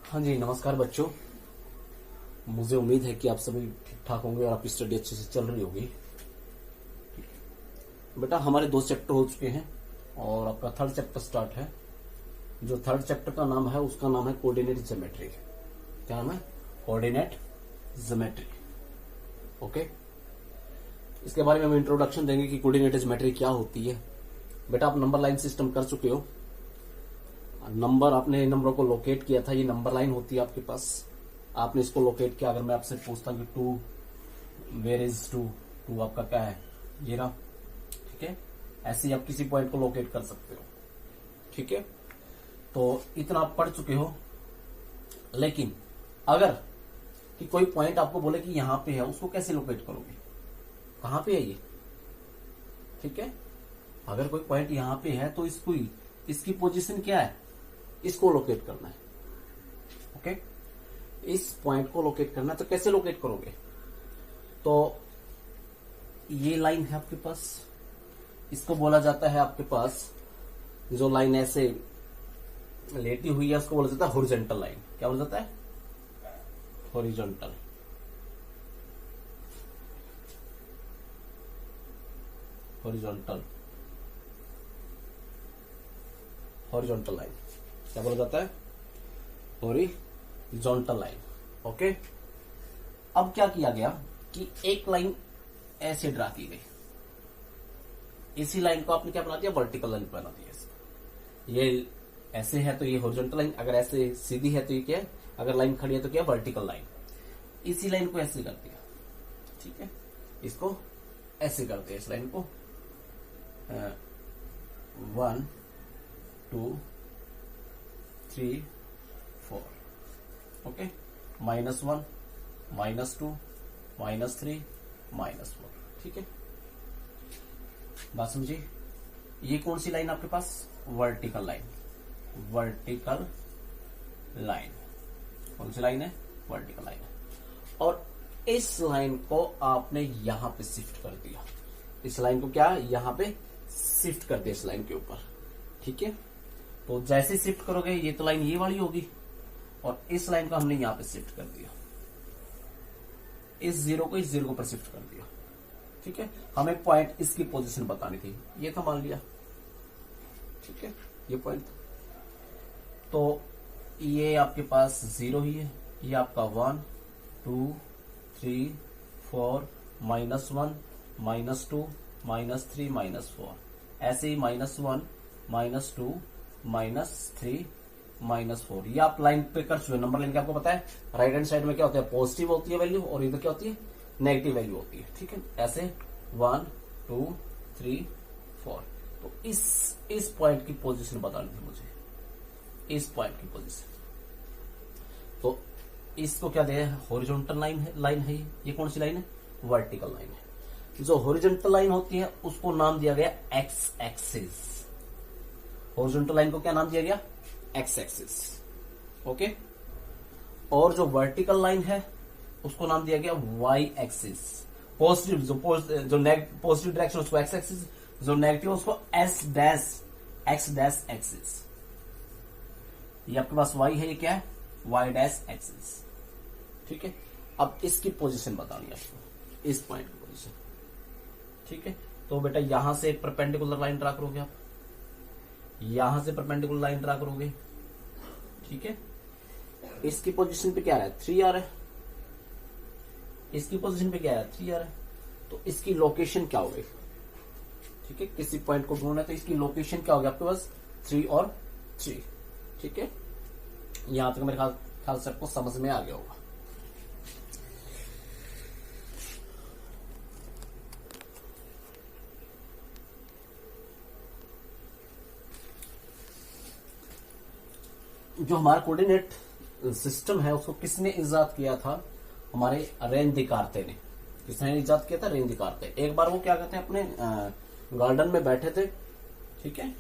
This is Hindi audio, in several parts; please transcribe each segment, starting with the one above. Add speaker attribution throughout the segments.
Speaker 1: हाँ जी, नमस्कार बच्चों। मुझे उम्मीद है कि आप सभी ठीक ठाक होंगे और आपकी स्टडी अच्छे से चल रही होगी। बेटा, हमारे 2 चैप्टर हो चुके हैं और आपका 3rd चैप्टर स्टार्ट है। जो 3rd चैप्टर का नाम है उसका नाम है कोऑर्डिनेट ज्योमेट्री। क्या नाम है? Coordinate geometry. ओके, इसके बारे में हम इंट्रोडक्शन देंगे कि कोऑर्डिनेट ज्योमेट्री क्या होती है। बेटा, आप नंबर लाइन सिस्टम कर चुके हो। आपने नंबरों को लोकेट किया था। ये नंबर लाइन होती है आपके पास। आपने इसको लोकेट किया। अगर मैं आपसे पूछता हूँ कि 2 वेयर इज 2 आपका क्या है? ये रहा। ठीक है, ऐसे ही आप किसी पॉइंट को लोकेट कर सकते हो। ठीक है, तो इतना आप पढ़ चुके हो। लेकिन अगर कि कोई पॉइंट आपको बोले कि यहां पे है, उसको कैसे लोकेट करोगे? कहां पे है ये? ठीक है, अगर कोई पॉइंट यहां पे है तो इसकी पोजीशन क्या है? इसको लोकेट करना है। ओके, इस पॉइंट को लोकेट करना है तो कैसे लोकेट करोगे? तो ये लाइन है आपके पास, इसको बोला जाता है आपके पास, जो लाइन ऐसे लेटी हुई है उसको बोला जाता है हॉरिजॉन्टल लाइन। क्या बोला जाता है? हॉरिजॉन्टल। हॉरिजॉन्टल हॉरिजॉन्टल लाइन क्या बोला जाता है? Horizontal line. ओके, अब क्या किया गया कि एक लाइन ऐसे ड्रा की गई। इसी लाइन को आपने क्या बना दिया? वर्टिकल लाइन बना दिया। ये ऐसे है तो ये हॉरिजॉन्टल लाइन, अगर ऐसे सीधी है तो ये क्या है? अगर लाइन खड़ी है तो क्या? Vertical line. इसी लाइन को ऐसे कर दिया। ठीक है, इसको ऐसे कर दिया। इस लाइन को 1 2 3 4। ओके, -1 -2 -3 -4। ठीक है, बात समझिए। ये कौन सी लाइन आपके पास? Vertical line. वर्टिकल लाइन कौन सी लाइन है? वर्टिकल लाइन है। और इस लाइन को आपने यहां पे शिफ्ट कर दिया। इस लाइन को क्या? यहां पे शिफ्ट कर दिया, इस लाइन के ऊपर। ठीक है, तो जैसे शिफ्ट करोगे ये तो लाइन ये वाली होगी और इस लाइन को हमने यहां पे शिफ्ट कर दिया। इस जीरो को के ऊपर शिफ्ट कर दिया। ठीक है, हमें पॉइंट इसकी पोजीशन बतानी थी, ये था, मान लिया। ठीक है, ये पॉइंट था। तो ये आपके पास 0 ही है। ये आपका 1 2 3 4 -1 -2 -3 -4। ऐसे ही -1 -2 -3 -4। ये आप लाइन पे कर चुके। नंबर लाइन का आपको पता है राइट हैंड साइड में क्या होता है? पॉजिटिव होती है वैल्यू और इधर क्या होती है? नेगेटिव वैल्यू होती है। ठीक है, ऐसे 1 2 3 4। तो इस पॉइंट की पोजीशन बतानी थी मुझे, इस पॉइंट की पोजीशन। तो इसको क्या दे? हॉरिजॉन्टल लाइन है। ये कौन सी लाइन है? वर्टिकल लाइन है। जो हॉरिजॉन्टल लाइन होती है उसको नाम दिया गया एक्स एक्सिस। हॉरिजॉन्टल लाइन को क्या नाम दिया गया? X axis. ओके, और जो वर्टिकल लाइन है उसको नाम दिया गया वाई एक्सिस। पॉजिटिव जो पॉजिटिव डायरेक्शन उसको एक्स एक्सिस, जो नेगेटिव उसको एक्स डैश एक्सिस। ये आपके पास वाई है, ये क्या है? Y dash axis. ठीक है, अब इसकी पोजीशन बतानी है आपको, इस पॉइंट की पोजीशन। ठीक है, तो बेटा यहां से एक परपेंडिकुलर लाइन ड्रा करोगे आप, यहां से परपेंडिकुलर लाइन ड्रा करोगे। ठीक है, इसकी पोजीशन पे क्या आ रहा है? 3 आ रहा है। इसकी पोजीशन पे क्या आ रहा है? 3 आ रहा है। तो इसकी लोकेशन क्या होगी? ठीक है, किसी पॉइंट को ढूंढना है तो इसकी लोकेशन क्या होगी आपके पास? 3 और 3। ठीक है, यहां तक मेरे ख्याल से आपको समझ में आ गया होगा। जो हमारा कोऑर्डिनेट सिस्टम है उसको किसने इजाद किया था? हमारे रेन दिकारते ने। किसने इजाद किया था? रेन दिकारते। एक बार वो क्या कहते हैं, अपने गार्डन में बैठे थे। ठीक है,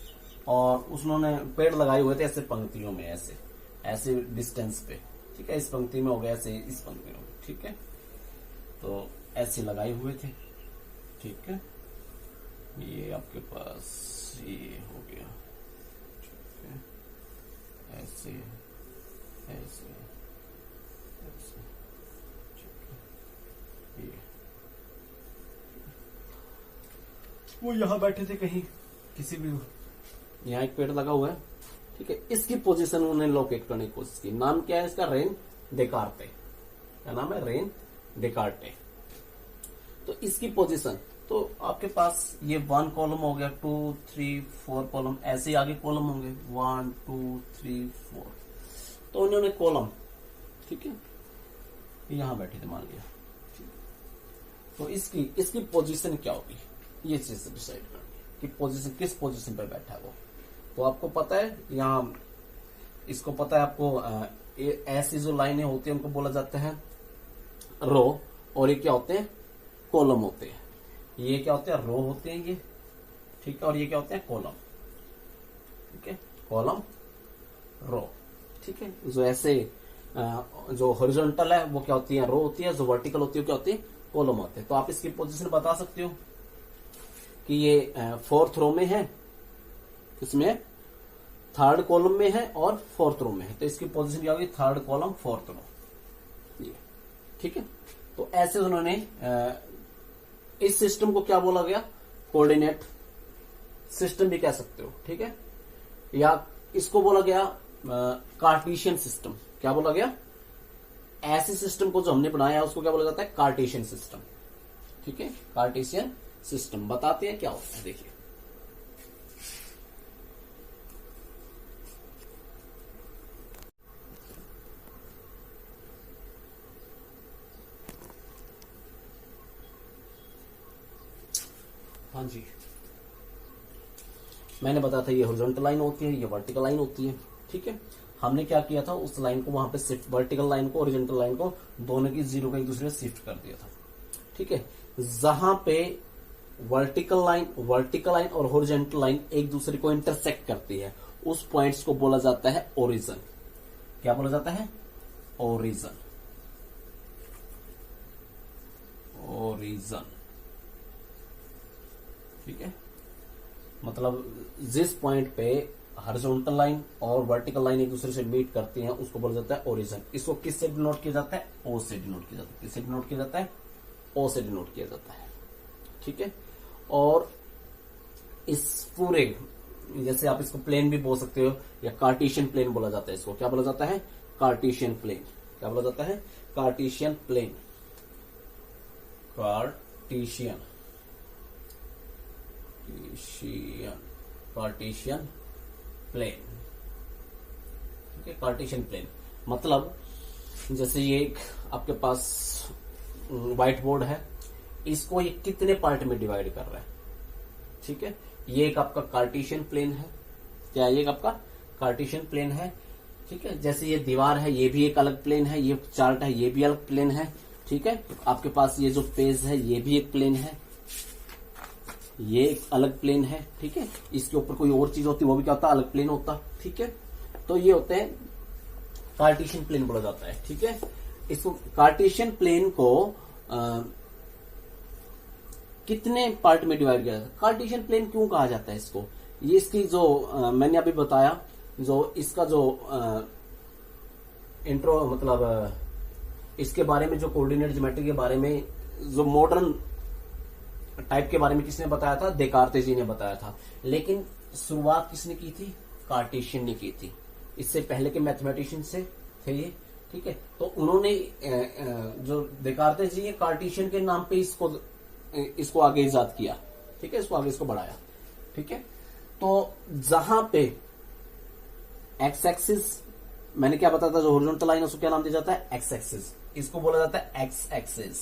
Speaker 1: और उन्होंने पेड़ लगाए हुए थे ऐसे पंक्तियों में, ऐसे ऐसे डिस्टेंस पे। ठीक है, इस पंक्ति में हो गया, ऐसे इस पंक्ति में हो गया। ठीक है, तो ऐसे लगाए हुए थे। ठीक है, ये आपके पास ये हो गया। ठीक है, ऐसे ऐसे वो यहाँ बैठे थे कहीं किसी भी, यहाँ एक पेड़ लगा हुआ है, ठीक है, इसकी पोजीशन उन्होंने लोकेट करने की कोशिश की। नाम क्या है इसका? Rain Descartes. क्या नाम है? Rain Descartes. तो इसकी पोजीशन, तो आपके पास ये 1 कॉलम हो गया, 2 3 4 कॉलम, ऐसे ही आगे कॉलम होंगे 1 2 3 4। तो उन्होंने कॉलम, ठीक है, यहां बैठे थे मान लिया, तो इसकी पोजीशन क्या होगी, ये चीज डिसाइड करनी है कि पोजीशन किस पोजीशन पर बैठा है वो। तो आपको पता है यहाँ, इसको पता है आपको, ऐसी जो लाइनें होती है उनको बोला जाता है रो, और ये क्या होते हैं? कॉलम होते हैं। ये क्या होते हैं? रो होते हैं ये, ठीक है, और ये क्या होते हैं? कॉलम, ठीक है, कॉलम रो, ठीक है। जो ऐसे जो हॉरिजॉन्टल है वो क्या होती है? रो होती है। जो वर्टिकल होती है क्या होती है? कॉलम होते हैं। तो आप इसकी पोजीशन बता सकते हो कि ये 4th रो में है, इसमें 3rd कॉलम में है और 4th रो में है। तो इसकी पोजीशन क्या होगी? 3rd कॉलम 4th रो, ये, ठीक है। तो ऐसे उन्होंने इस सिस्टम को क्या बोला गया? कोऑर्डिनेट सिस्टम भी कह सकते हो, ठीक है, या इसको बोला गया कार्टेशियन सिस्टम। क्या बोला गया? ऐसे सिस्टम को जो हमने बनाया उसको क्या बोला जाता है? कार्टेशियन सिस्टम, ठीक है, कार्टेशियन सिस्टम। बताते हैं क्या होता है, देखिए। हाँ जी, मैंने बताया था ये हॉरिजॉन्टल लाइन होती है, ये वर्टिकल लाइन होती है, ठीक है। हमने क्या किया था? उस लाइन को वहां पे शिफ्ट, वर्टिकल लाइन को, हॉरिजॉन्टल लाइन को, दोनों की जीरो को एक दूसरे से शिफ्ट कर दिया था, ठीक है। जहां पे वर्टिकल लाइन और हॉरिजॉन्टल लाइन एक दूसरे को इंटरसेक्ट करती है, उस पॉइंट्स को बोला जाता है ओरिजिन। क्या बोला जाता है? ओरिजिन, ओरिजिन, ठीक है। मतलब जिस पॉइंट पे हॉरिजॉन्टल लाइन और वर्टिकल लाइन एक दूसरे से मीट करती हैं उसको बोला जाता है ओरिजिन। इसको किससे डिनोट किया जाता है? ओ से डिनोट किया जाता है। किससे डिनोट किया जाता है? ओ से डिनोट किया जाता है, ठीक है। और इस पूरे, जैसे आप इसको प्लेन भी बोल सकते हो या कार्टेशियन प्लेन बोला जाता है। इसको क्या बोला जाता है? Cartesian plane. क्या बोला जाता है? Cartesian plane, Cartesian, Cartesian plane, ठीक है। कार्टेशियन प्लेन मतलब जैसे ये एक आपके पास व्हाइट बोर्ड है, इसको ये कितने पार्ट में डिवाइड कर रहा है, ठीक है। ये एक आपका कार्टेशियन प्लेन है। क्या ये एक आपका कार्टेशियन प्लेन है, ठीक है। जैसे ये दीवार है, ये भी एक अलग प्लेन है, ये चार्ट है, ये भी अलग प्लेन है, ठीक है। आपके पास ये जो पेज है, ये भी एक प्लेन है, ये एक अलग प्लेन है, ठीक है। इसके ऊपर कोई और चीज होती वो भी क्या होता? अलग प्लेन होता, ठीक है। तो ये होते हैं कार्टेशियन प्लेन बोला जाता है, ठीक है। इसको कार्टेशियन प्लेन को कितने पार्ट में डिवाइड किया जाता है? कार्टेशियन प्लेन क्यों कहा जाता है इसको? ये इसकी जो मैंने अभी बताया, जो इसका जो इंट्रो मतलब इसके बारे में, जो कोऑर्डिनेट ज्योमेट्री के बारे में, जो मॉडर्न टाइप के बारे में किसने बताया था? देकार्ते जी ने बताया था। लेकिन शुरुआत किसने की थी? कार्टेशियन ने की थी। इससे पहले के मैथमेटिशियन से थे ये, ठीक है। तो उन्होंने जो देकार्ते जी, कार्टेशियन के नाम पे इसको आगे इजाद किया, ठीक है, इसको बढ़ाया, ठीक है। तो जहां पे एक्स एक्सिस, मैंने क्या बताया था, जो हॉरिजॉन्टल लाइन है उसको क्या नाम दिया जाता है? X axis. इसको बोला जाता है एक्स एक्सिस,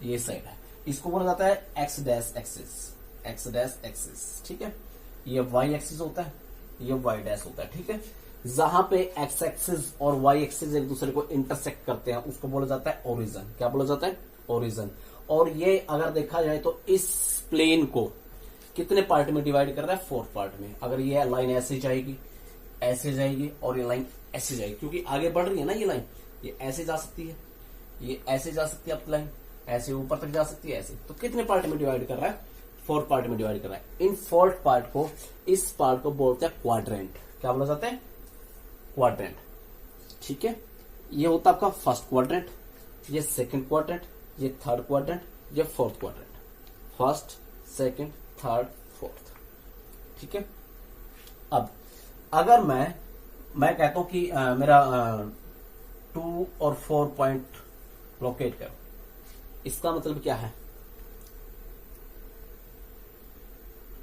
Speaker 1: ये साइड है। इसको बोला जाता है x dash axis, x dash axis, ठीक है। ये वाई एक्सिस होता है, ये वाई डैश होता है, ठीक है। जहां पे एक्स एक्सिस और वाई एक्सिस एक दूसरे को इंटरसेक्ट करते हैं उसको बोला जाता है ओरिजिन। क्या बोला जाता है? ओरिजिन। और ये अगर देखा जाए तो इस प्लेन को कितने पार्ट में डिवाइड कर रहा है? 4 पार्ट में। अगर ये लाइन ऐसे जाएगी, ऐसे जाएगी, और ये लाइन ऐसे जाएगी, क्योंकि आगे बढ़ रही है ना ये लाइन, ये ऐसे जा सकती है, ये ऐसे जा सकती है आपकी लाइन, ऐसे ऊपर तक जा सकती है, ऐसे। तो कितने पार्ट में डिवाइड कर रहा है? 4 पार्ट में डिवाइड कर रहा है। इन 4 पार्ट को, इस पार्ट को बोलते हैं क्वाड्रेंट। क्या बोला जाता है? क्वाड्रेंट, ठीक है। ये होता है आपका फर्स्ट क्वाड्रेंट, ये सेकंड क्वाड्रेंट, ये थर्ड क्वाड्रेंट, ये fourth quadrant. First, second, third, fourth. ठीक है। अब अगर मैं कहता हूं कि मेरा 2 और 4 पॉइंट लोकेट करो, इसका मतलब क्या है?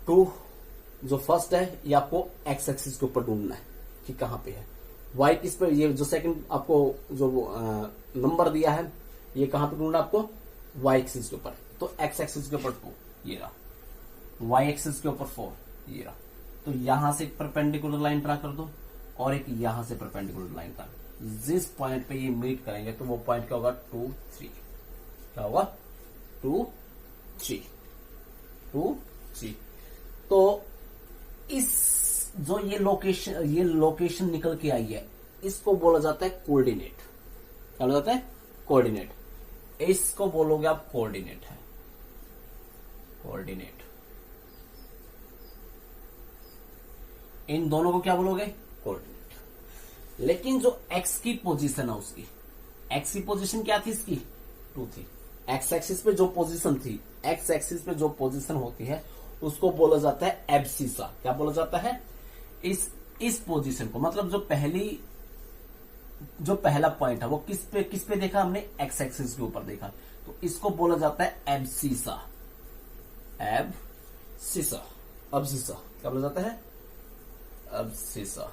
Speaker 1: 2 जो फर्स्ट है ये आपको एक्स एक्सिस के ऊपर ढूंढना है कि कहां पे है। वाई किस पे, ये जो सेकंड आपको जो नंबर दिया है ये कहां पे ढूंढना आपको? वाई एक्सिस के ऊपर। तो एक्स एक्सिस के ऊपर 2 ये रहा, वाई एक्सिस के ऊपर 4 ये रहा। तो यहां से एक परपेंडिकुलर लाइन ड्रा कर दो और एक यहां से परपेंडिकुलर लाइन ड्रा। जिस पॉइंट पे ये मीट करेंगे तो वो पॉइंट क्या होगा? 2, 3। क्या होगा? 2, 3, 2, 3। तो इस जो ये लोकेशन निकल के आई है इसको बोला जाता है कोऑर्डिनेट। क्या बोला जाता है? कोऑर्डिनेट। इसको बोलोगे आप कोऑर्डिनेट है, कोऑर्डिनेट। इन दोनों को क्या बोलोगे? कोऑर्डिनेट। लेकिन जो एक्स की पोजीशन है उसकी, एक्स की पोजीशन क्या थी इसकी? 2 थी। एक्स एक्सिस पे जो पोजीशन थी, एक्स एक्सिस पे जो पोजीशन होती है उसको बोला जाता है एब्सिसा। क्या बोला जाता है? इस पोजीशन को, मतलब जो पहला पॉइंट है वो किस पे देखा हमने? एक्स एक्सिस के ऊपर देखा। तो इसको बोला जाता है एब्सिसा। एब्सिसा, अब्सिसा। क्या बोला जाता है? अब्सिसा,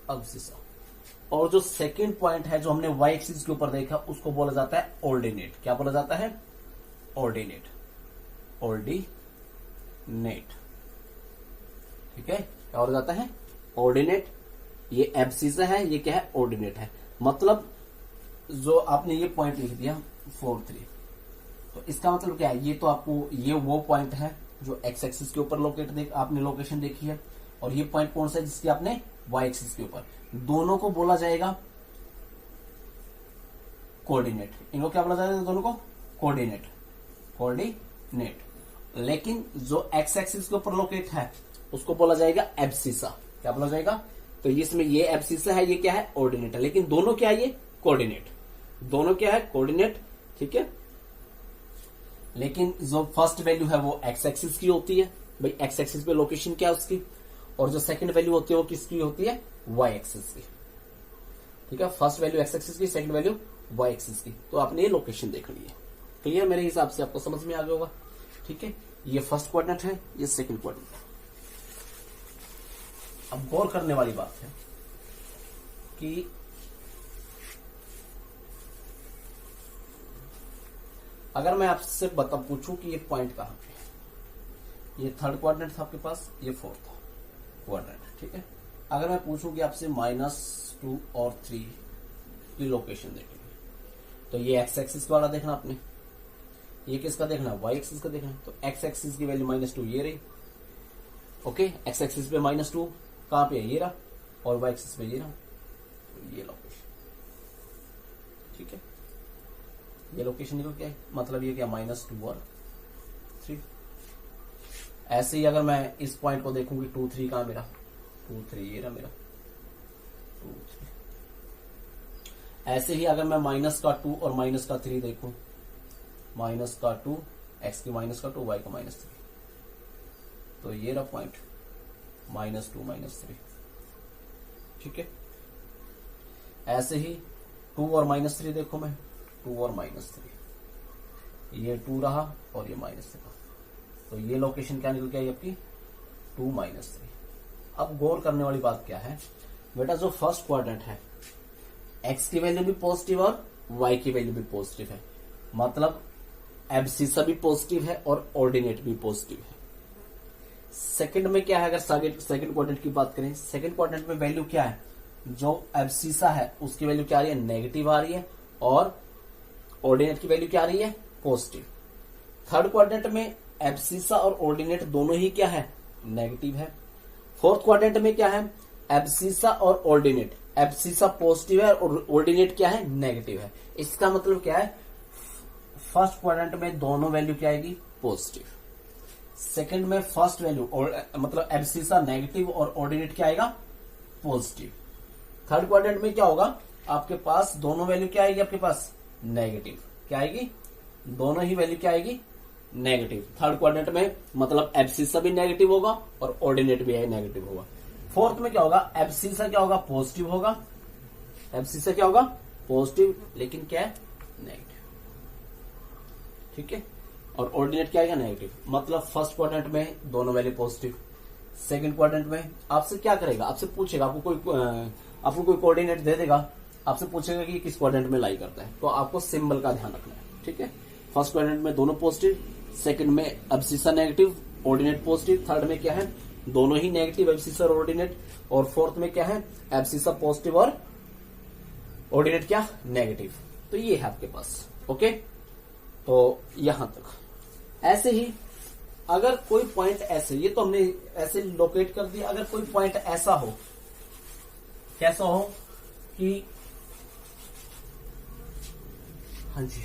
Speaker 1: अब्सिसा। और जो सेकंड पॉइंट है जो हमने वाई एक्सिस के ऊपर देखा उसको बोला जाता है ऑर्डिनेट। क्या बोला जाता है? Ordinate, ordinate. ठीक है। क्या बोला जाता है? ऑर्डिनेट। ये एब्सिसा है, ये क्या है? ऑर्डिनेट है। मतलब जो आपने ये पॉइंट लिख दिया 4, 3, तो इसका मतलब क्या है? ये तो आपको ये वो पॉइंट है जो एक्स एक्सिस के ऊपर आपने लोकेशन देखी है, और ये पॉइंट कौन सा है? जिसकी आपने वाई एक्सिस के ऊपर। दोनों को बोला जाएगा कोऑर्डिनेट। इनको क्या बोला जाएगा? दोनों को कोऑर्डिनेट, कोऑर्डिनेट। लेकिन जो एक्स एक्सिस के ऊपर लोकेट है उसको बोला जाएगा एब्सिसा। क्या बोला जाएगा? तो इसमें ये एब्सिसा है, ये क्या है? ऑर्डिनेट है। लेकिन दोनों क्या है? ये कोऑर्डिनेट। दोनों क्या है? कोऑर्डिनेट। ठीक है। लेकिन जो फर्स्ट वैल्यू है वो एक्स एक्सिस की होती है। भाई एक्स एक्सिस पे लोकेशन क्या है उसकी, और जो सेकंड वैल्यू होती है वो किसकी होती है? वाई एक्सिस की। ठीक है। फर्स्ट वैल्यू एक्स एक्सिस की, सेकंड वैल्यू वाई एक्सिस की। तो आपने ये लोकेशन देख ली है। क्लियर? मेरे हिसाब से आपको समझ में आ गया होगा। ठीक है। ये फर्स्ट क्वाड्रेंट है, ये सेकंड क्वाड्रेंट है। अब गौर करने वाली बात है कि अगर मैं आपसे पूछूं कि ये पॉइंट कहां पे है, ये थर्ड क्वाड्रेंट था आपके पास, ये फोर्थ क्वाड्रेंट। ठीक है। अगर मैं पूछूं कि आपसे -2 और 3 की लोकेशन देखनी, तो ये एक्स एक्सिस वाला देखना आपने, ये किसका देखना? वाई एक्सिस का देखना। तो एक्स एक्सिस की वैल्यू -2 ये रही। ओके। एक्स एक्सिस पे -2 कहां पे है? ये रहा। और वाई एक्सिस पे ये रहा। तो ये लोकेशन। ठीक है। ये लोकेशन निकल क्या है? मतलब ये क्या? -2 और 3। ऐसे ही अगर मैं इस पॉइंट को देखूंगी 2, 3 कहां मेरा? 2, 3 ये रहा मेरा, 2, 3। ऐसे ही अगर मैं -2 और -3 देखूं, -2, एक्स की -2, वाई का -3, तो ये रहा पॉइंट -2, -3। ठीक है। ऐसे ही 2 और -3 देखो, मैं 2 और -3, ये 2 रहा और ये -3, तो ये लोकेशन क्या निकल के आई आपकी? 2, -3। अब गौर करने वाली बात क्या है बेटा, जो फर्स्ट क्वाड्रेंट है एक्स की वैल्यू भी पॉजिटिव और वाई की वैल्यू भी पॉजिटिव है, मतलब एब्सिसा भी पॉजिटिव है और ऑर्डिनेट भी पॉजिटिव है। सेकंड में क्या है? अगर सेकंड क्वाड्रेंट की बात करें, सेकंड क्वाड्रेंट में वैल्यू क्या है? जो एब्सिसा है उसकी वैल्यू क्या आ रही है? नेगेटिव आ रही है, और ऑर्डिनेट की वैल्यू क्या आ रही है? पॉजिटिव। थर्ड क्वाड्रेंट में एब्सिसा और ऑर्डिनेट दोनों ही क्या है? नेगेटिव है। फोर्थ क्वाड्रेंट में क्या है? एब्सिसा और ऑर्डिनेट, एब्सिसा पॉजिटिव है और ऑर्डिनेट क्या है? नेगेटिव है। इसका मतलब क्या है? फर्स्ट क्वाड्रेंट में दोनों वैल्यू क्या आएगी? पॉजिटिव। सेकंड में फर्स्ट वैल्यू मतलब एब्सिसा नेगेटिव और ऑर्डिनेट क्या आएगा? पॉजिटिव। थर्ड क्वाड्रेंट में क्या होगा? आपके पास दोनों वैल्यू क्या आएगी? आपके पास नेगेटिव। क्या आएगी? दोनों ही वैल्यू क्या आएगी? नेगेटिव। थर्ड क्वाड्रेंट में मतलब एब्सिसा भी नेगेटिव होगा और ऑर्डिनेट भी नेगेटिव होगा। फोर्थ में क्या होगा, एब्सिसा क्या होगा, पॉजिटिव होगा। एब्सिसा क्या होगा, पॉजिटिव, लेकिन क्या है, नेगेटिव। ठीक है, और ऑर्डिनेट क्या आएगा, नेगेटिव। मतलब फर्स्ट क्वाड्रेंट में दोनों वैल्यू पॉजिटिव, सेकंड क्वाड्रेंट में आपसे क्या करेगा, आपसे पूछेगा, आपको कोई कोऑर्डिनेट दे देगा, आपसे पूछेगा कि किस क्वाड्रेंट में लाई करता है, तो आपको सिंबल का ध्यान रखना है। ठीक है, फर्स्ट क्वाड्रेंट में दोनों पॉजिटिव, सेकंड में abscissa negative, ordinate positive, third में क्या है, दोनों ही नेगेटिव, एब्सिसा और ऑर्डिनेट, और फोर्थ में क्या है, एब्सिसा पॉजिटिव और ऑर्डिनेट क्या, नेगेटिव। तो ये है आपके पास। ओके, तो यहां तक। ऐसे ही अगर कोई पॉइंट ऐसे, ये तो हमने ऐसे लोकेट कर दिया, अगर कोई पॉइंट ऐसा हो, कैसा हो कि हाँ जी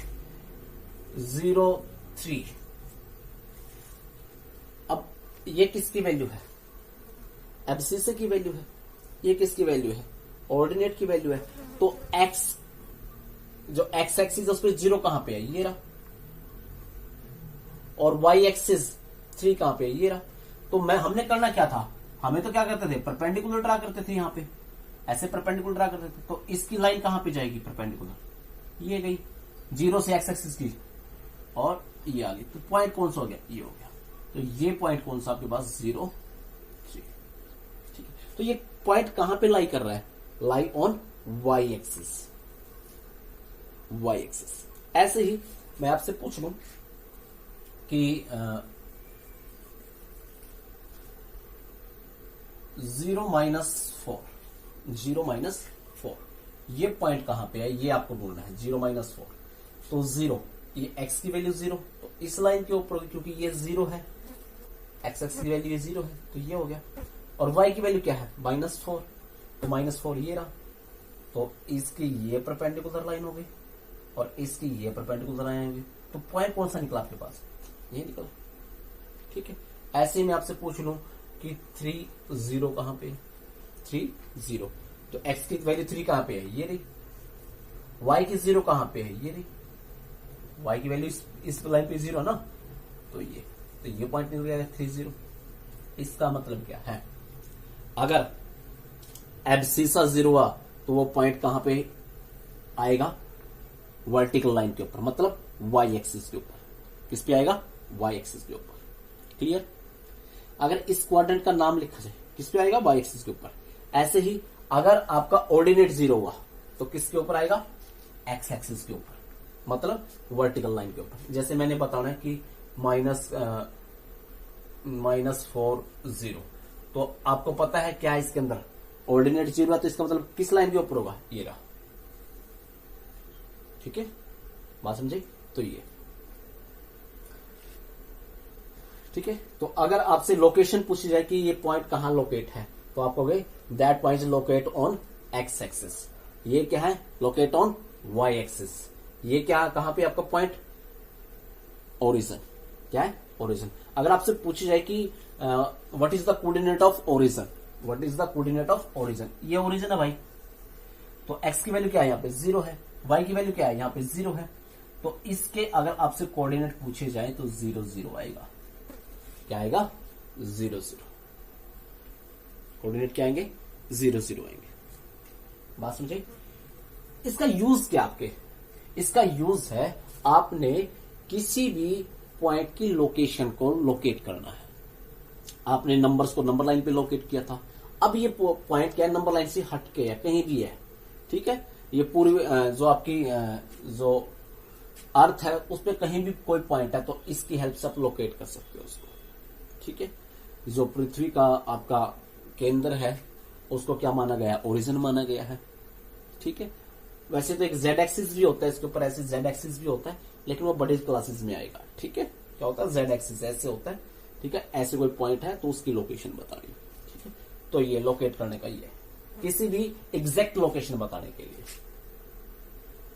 Speaker 1: 0, 3, अब ये किसकी वैल्यू है, एब्सिसा की वैल्यू है, ये किसकी वैल्यू है, ऑर्डिनेट की वैल्यू है। तो x जो x एक्सिस उस पर 0 कहां पे है, ये रहा, और y एक्सिस 3 कहां पे है, ये रहा। तो हमने करना क्या था, हमें तो क्या करते थे, परपेंडिकुलर ड्रा करते थे, यहां पे ऐसे परपेंडिकुलर ड्रा करते थे। तो इसकी लाइन कहां पे जाएगी, परपेंडिकुलर, ये गई 0 से x एक्सिस की, और ये आ गई। तो पॉइंट कौन सा हो गया, ये हो गया। तो ये पॉइंट कौन सा आपके पास, 0, 3। ठीक है, तो ये पॉइंट कहां पे लाई कर रहा है, lie on y axis, y axis. ऐसे ही मैं आपसे पूछ लूं कि 0-4, 0-4 ये पॉइंट कहां पे है, ये आपको बोलना है, 0-4। तो 0, ये x की वैल्यू 0, तो इस लाइन के ऊपर, क्योंकि ये 0 है, x एक्स की वैल्यू ये 0 है, तो ये हो गया। और y की वैल्यू क्या है, -4, तो -4 ये रहा। तो इसकी ये परपेंडिकुलर लाइन हो गई, और इसकी ये परपेंडिकुलर लाइन होगी। तो पॉइंट कौन सा निकला आपके पास, ये निकला। ठीक है, ऐसे ही मैं आपसे पूछ लूं कि 3, 0 कहां पे, 3, 0, तो x की वैल्यू 3 कहां पे है, ये रही। y की 0 कहां पे है, ये रही। y की वैल्यू इस लाइन पे 0 ना, तो ये पॉइंट निकल गया 3, 0। इसका मतलब क्या है, अगर एब्सिसा 0 हुआ तो वो पॉइंट कहां पे आएगा, वर्टिकल लाइन के ऊपर, मतलब y एक्सिस के ऊपर। किस पे आएगा, y एक्सिस के ऊपर। क्लियर। अगर इस क्वाड्रेंट का नाम लिखा जाए, किस पे आएगा, y एक्सिस के ऊपर। ऐसे ही अगर आपका ऑर्डिनेट 0 हुआ तो किसके ऊपर आएगा, x एक्सिस के ऊपर, मतलब वर्टिकल लाइन के ऊपर। जैसे मैंने बताना है कि -4, 0, तो आपको पता है क्या है इसके अंदर, ऑर्डिनेट 0 है, तो इसका मतलब किस लाइन के ऊपर होगा, ये रहा। ठीक है, बात समझे। तो ये ठीक है। तो अगर आपसे लोकेशन पूछी जाए कि ये पॉइंट कहां लोकेट है, तो आप कहोगे that point is locate on x axis. ये क्या है, लोकेट ऑन y एक्सिस। ये क्या, कहां पे आपका पॉइंट, ओरिजिन। क्या है, ओरिजिन। अगर आपसे पूछी जाए कि what is the coordinate of origin, what is the coordinate of origin, ये ओरिजिन है भाई। तो x की वैल्यू क्या है, यहां पे 0 है, y की वैल्यू क्या है, यहां पे 0 है। तो इसके अगर आपसे कोऑर्डिनेट पूछे जाए तो 0, 0 आएगा। क्या आएगा, 0, 0। कोऑर्डिनेट क्या आएंगे, 0, 0 आएंगे। बात समझे। इसका यूज क्या आपके, इसका यूज है आपने किसी भी पॉइंट की लोकेशन को लोकेट करना है। आपने नंबर्स को नंबर लाइन पे लोकेट किया था, अब ये पॉइंट क्या है, नंबर लाइन से हट के है, कहीं भी है। ठीक है, ये पूरी जो आपकी जो अर्थ है उस पर कहीं भी कोई पॉइंट है, तो इसकी हेल्प से आप लोकेट कर सकते हो उसको। ठीक है, जो पृथ्वी का आपका केंद्र है उसको क्या माना गया, ओरिजिन माना गया है। ठीक है, वैसे तो एक जेड एक्सिस भी होता है इसके ऊपर, ऐसे जेड एक्सिस भी होता है, लेकिन वो बड़े क्लासेस में आएगा। ठीक है, क्या होता है, जेड एक्सिस ऐसे होता है। ठीक है, ऐसे कोई पॉइंट है तो उसकी लोकेशन बतानी। ठीक है, तो ये लोकेट करने का ये किसी भी एग्जैक्ट लोकेशन बताने के लिए।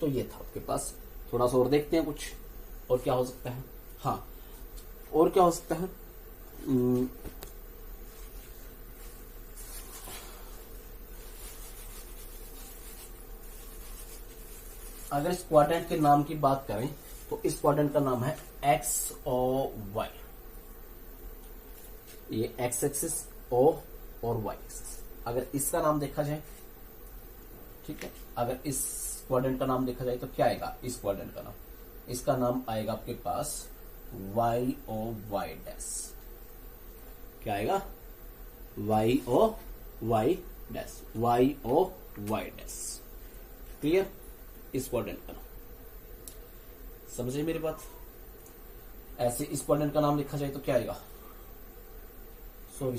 Speaker 1: तो ये था आपके पास। थोड़ा सा और देखते हैं कुछ और क्या हो सकता है। हाँ, और क्या हो सकता है, अगर इस क्वाड्रेंट के नाम की बात करें तो इस क्वाड्रेंट का नाम है एक्स ओ वाई। ये एक्स एक्सिस ओ और वाई एक्सिस। अगर इसका नाम देखा जाए, ठीक है, अगर इस क्वाड्रेंट का नाम देखा जाए तो क्या आएगा इस क्वाड्रेंट का नाम? इसका नाम आएगा आपके पास वाई ओ वाई डैश। क्या आएगा? Y O Y dash, Y O Y dash. Clear? इस क्वाड्रेंट का नाम समझे मेरी बात? ऐसे इस क्वाड्रेंट का नाम लिखा जाए तो क्या आएगा? सॉरी,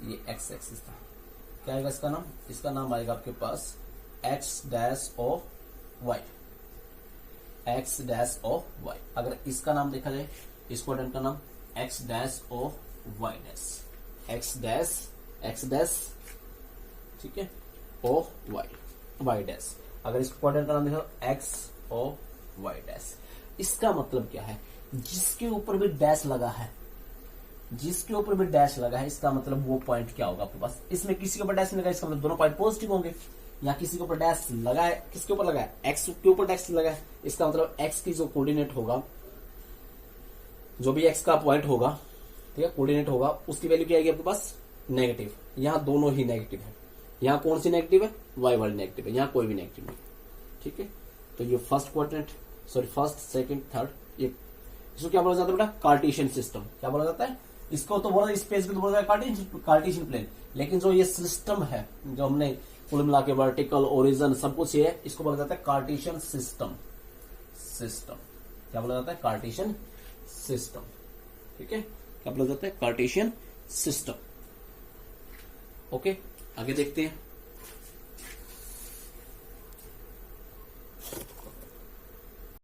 Speaker 1: ये एक्स एक्सिस था। क्या आएगा इसका नाम? इसका नाम आएगा आपके पास X dash O Y, X dash O Y. अगर इसका नाम देखा जाए, इस क्वाड्रेंट का नाम X dash O Y dash, X dash, ठीक है, ओ वाई, वाई डैश। अगर इस क्वाड्रेंट का नाम देखा एक्स ओ वाई डैश। इसका मतलब क्या है? जिसके ऊपर भी डैश लगा है, जिसके ऊपर भी डैश लगा है, इसका मतलब वो पॉइंट क्या होगा आपके पास? इसमें किसी के ऊपर डैश नहीं लगा, इसका मतलब दोनों पॉइंट पॉजिटिव होंगे। या किसी के ऊपर डैश लगा है, किसके ऊपर लगा है? एक्स के ऊपर डैश लगा है, इसका मतलब एक्स की जो कोऑर्डिनेट होगा, जो भी एक्स का पॉइंट होगा, ठीक है, कोऑर्डिनेट होगा, उसकी वैल्यू क्या आएगी आपके पास? नेगेटिव। यहाँ दोनों ही नेगेटिव है। यहाँ कौन सी नेगेटिव है? वाई वाली नेगेटिव है, यहाँ कोई भी नेगेटिव नहीं। ठीक है, तो ये first quadrant, sorry first second third, ये इसको क्या बोला जाता है बेटा? Cartesian system. क्या बोला जाता है इसको? तो बोला स्पेस को तो बोला जाता है कार्टेशियन प्लेन। लेकिन जो ये सिस्टम है, जो हमने कुल मिला के वर्टिकल ओरिजिन सब कुछ ये है, इसको बोला जाता है कार्टेशियन सिस्टम। क्या बोला जाता है? Cartesian system. ठीक है, क्या बोला जाता है? Cartesian system. ओके, आगे देखते हैं।